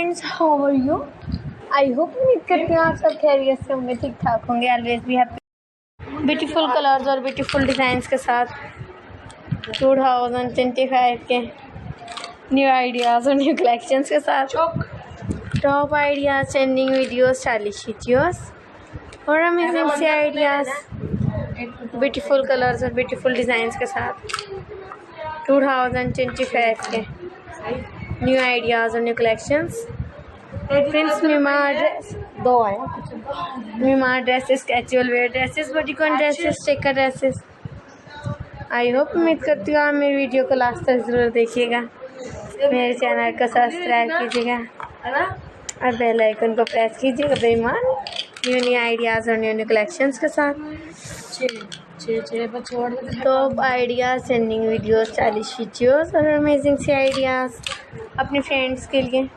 Friends, how are you? I hope उम्मीद करती हूँ आप सब खैरियत से होंगे, ठीक ठाक होंगे। ऑलवेज भी हैप्पी। ब्यूटीफुल कलर्स और ब्यूटीफुल डिज़ाइंस के साथ 2025 के न्यू आइडियाज़ और न्यू कलेक्शंस के साथ top ideas, trending videos, stylish videos और अमेजिंग से आइडियाज़, ब्यूटीफुल कलर्स और ब्यूटीफुल डिज़ाइंस के साथ 2025 के न्यू आइडियाज़ और न्यू कलेक्शंस। प्रिंस मीमा ड्रेस मीमा dresses, casual wear dresses, bodycon dresses, sticker dresses. I hope उम्मीद करती हूँ आप मेरी वीडियो को लास्ट तक ज़रूर देखिएगा। मेरे चैनल को सब्सक्राइब कीजिएगा और बेल आइकन को प्रेस कीजिएगा बेईमान न्यू आइडियाज़ और न्यू कलेक्शंस के साथ। Top ideas, trending videos, stylish videos और अमेजिंग से आइडियाज़ अपने फ्रेंड्स के लिए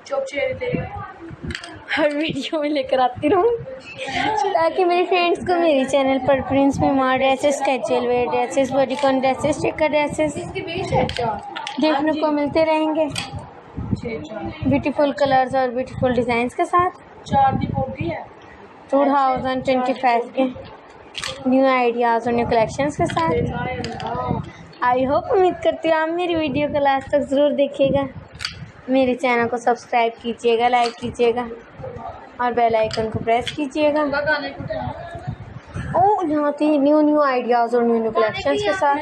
हर वीडियो में लेकर आती रहूँ ताकि मेरे फ्रेंड्स को मेरे चैनल पर प्रिंस मीमा dresses, casual wear dresses, bodycon dresses, sticker dresses देखने को मिलते रहेंगे। ब्यूटीफुल कलर्स और ब्यूटीफुल डिज़ाइंस के साथ 2025 के न्यू आइडियाज़ और न्यू कलेक्शंस के साथ। आई होप उम्मीद करती हूँ आप मेरी वीडियो को लास्ट तक ज़रूर देखिएगा। मेरे चैनल को सब्सक्राइब कीजिएगा, लाइक कीजिएगा और बेल आइकन को प्रेस कीजिएगा। यहाँ थी न्यू आइडियाज़ और न्यू कलेक्शंस के साथ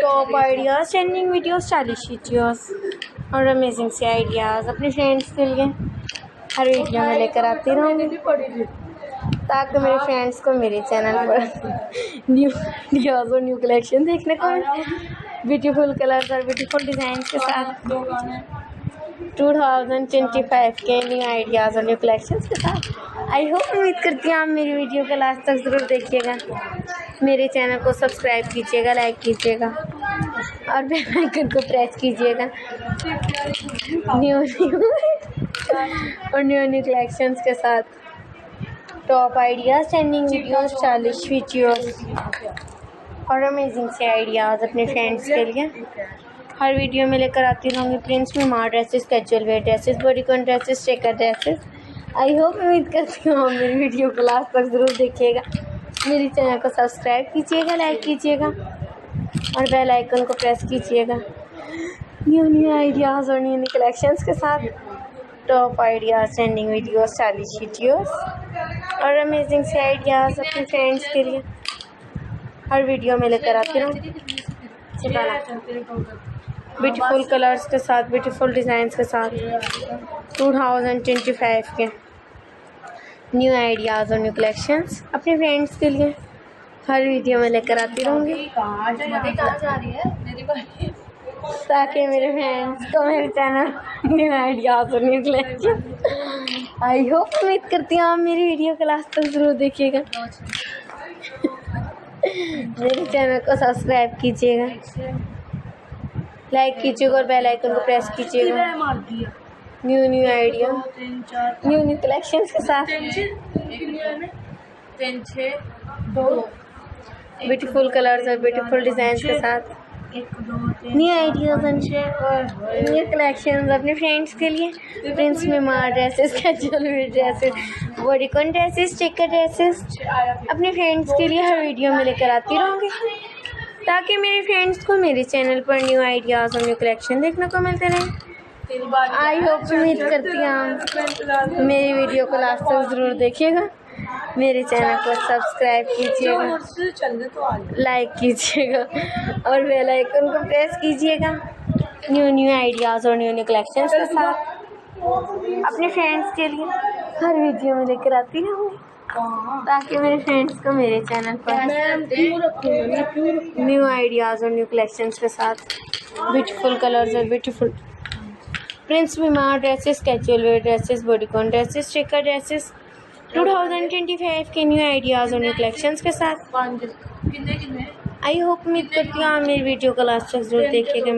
top ideas, trending videos, stylish videos और अमेजिंग से आइडियाज़ अपने फ्रेंड्स के लिए हर वीडियो में लेकर आती रहूँगी ताकि मेरे फ्रेंड्स को मेरे चैनल पर न्यू आइडियाज़ और न्यू कलेक्शन देखने को मिले। ब्यूटीफुल कलर्स और ब्यूटीफुल डिज़ाइन के साथ 2025 के न्यू आइडियाज़ और न्यू कलेक्शंस के साथ। आई होप उम्मीद करती हूँ आप मेरी वीडियो को लास्ट तक ज़रूर देखिएगा। मेरे चैनल को सब्सक्राइब कीजिएगा, लाइक कीजिएगा और बेल आइकन को प्रेस कीजिएगा न्यू कलेक्शंस के साथ top ideas, trending videos, stylish videos और अमेजिंग से आइडियाज़ अपने फ्रेंड्स के लिए हर वीडियो में लेकर आती रहूँगी। प्रिंस मीमा dresses, casual wear dresses, bodycon dresses, sticker dresses. I hope उम्मीद करती हूँ आप मेरी वीडियो को लास्ट तक ज़रूर देखिएगा। मेरे चैनल को सब्सक्राइब कीजिएगा, लाइक कीजिएगा और बेल आइकन को प्रेस कीजिएगा न्यू आइडियाज़ और न्यू कलेक्शंस के साथ top ideas, trending videos, stylish videos और अमेजिंग से आइडियाज़ अपने फ्रेंड्स के लिए हर वीडियो में लेकर आती रहूँ। ब्यूटीफुल कलर्स के साथ, ब्यूटीफुल डिज़ाइंस के साथ 2025 के न्यू आइडियाज़ और न्यू कलेक्शंस अपने फ्रेंड्स के लिए हर वीडियो में लेकर आती रहूँगी ताकि मेरे फ्रेंड्स को मेरे चैनल न्यू आइडियाज़ और न्यू कलेक्शन। आई होप उम्मीद करती हूँ आप मेरी वीडियो को लास्ट तक ज़रूर देखिएगा। मेरे चैनल को सब्सक्राइब कीजिएगा, लाइक कीजिएगा और बेल आइकन को प्रेस कीजिएगा न्यू आइडिया, न्यू कलेक्शंस के साथ ब्यूटीफुल कलर्स और ब्यूटीफुल डिज़ाइंस के साथ न्यू आइडियाज़ और न्यू कलेक्शंस अपने फ्रेंड्स के लिए। प्रिंस मीमा dresses, casual wear dresses, bodycon dresses, sticker dresses अपने फ्रेंड्स के लिए हर वीडियो में लेकर आती रहूँगी ताकि मेरे फ्रेंड्स को मेरे चैनल पर न्यू आइडियाज़ और न्यू कलेक्शन देखने को मिलते रहें। आई होप उम्मीद करती हूँ मेरी वीडियो को लास्ट तक ज़रूर देखिएगा। मेरे चैनल को सब्सक्राइब कीजिएगा, लाइक कीजिएगा और बेल आइकन को प्रेस कीजिएगा न्यू आइडियाज़ और न्यू कलेक्शंस के साथ अपने फ्रेंड्स के लिए हर वीडियो में लेकर आती रहूँगी ताकि मेरे फ्रेंड्स को मेरे चैनल पर न्यू आइडियाज़ और न्यू कलेक्शंस के साथ ब्यूटीफुल कलर्स और ब्यूटीफुल प्रिंस मीमा dresses, casual wear dresses, bodycon dresses, sticker dresses 2025 के न्यू आइडियाज़ और न्यू कलेक्शंस के साथ। आई होप उम्मीद करती हूँ आप मेरी वीडियो को लास्ट तक जरूर देखिएगा।